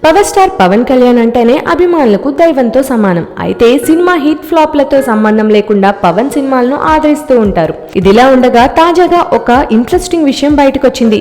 Power star Pawan Kalyan అంటేనే అభిమానులకు దైవంతో సమానం. అయితే సినిమా హిట్ ఫ్లాప్లతో సంబంధం లేకుండా పవన్ సినిమాలను ఆదరిస్తూ ఉంటారు. ఇదిలా ఉండగా తాజాగా ఒక ఇంట్రెస్టింగ్ విషయం బయటకొచ్చింది.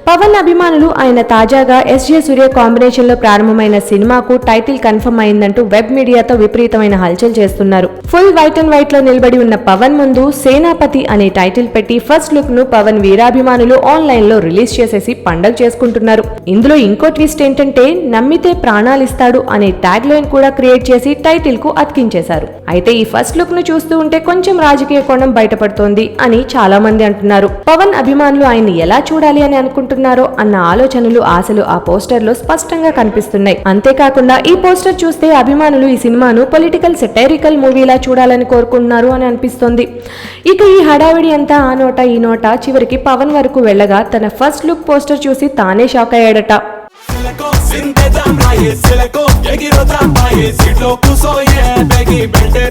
పవన్ అభిమానులు ఆయన తాజాగా ఎస్జే సూర్య కాంబినేషన్ లో ప్రారంభమైన సినిమాకు టైటిల్ కన్ఫర్మ్ అయిందంటూ వెబ్ మీడియాతో విపరీతమైన హల్చల్ చేస్తున్నారు. ఫుల్ వైట్ అండ్ వైట్ లో నిలబడి ఉన్న పవన్ ముందు సేనాపతి అనే టైటిల్ పెట్టి ఫస్ట్ లుక్ ను పవన్ వీరాభిమానులు ఆన్లైన్ లో రిలీజ్ చేసేసి పండగ చేసుకుంటున్నారు. ఇందులో ఇంకో ట్విస్ట్ ఏంటంటే నమ్మితే ప్రాణాలిస్తాడు అనే ట్యాగ్ లైన్ కూడా క్రియేట్ చేసి టైటిల్ కు అతికించేశారు. అయితే ఈ ఫస్ట్ లుక్ ను చూస్తూ ఉంటే కొంచెం రాజకీయ కోణం బయటపడుతోంది అని చాలా మంది అంటున్నారు. పవన్ అభిమానులు ఆయన్ని ఎలా చూడాలి అని అనుకుంటున్నారో అన్న ఆలోచనలు ఆశలు ఆ పోస్టర్ లో స్పష్టంగా కనిపిస్తున్నాయి. అంతేకాకుండా ఈ పోస్టర్ చూస్తే అభిమానులు ఈ సినిమాను పొలిటికల్ సెటైరికల్ మూవీలా చూడాలని కోరుకుంటున్నారు అని అనిపిస్తోంది. ఇక ఈ హడావిడి అంతా ఆ నోట ఈ నోట చివరికి పవన్ వరకు వెళ్ళగా తన ఫస్ట్ లుక్ పోస్టర్ చూసి తానే shock అయ్యాడట. Silecó, egirodramaye, sitlo kusoye, begi belte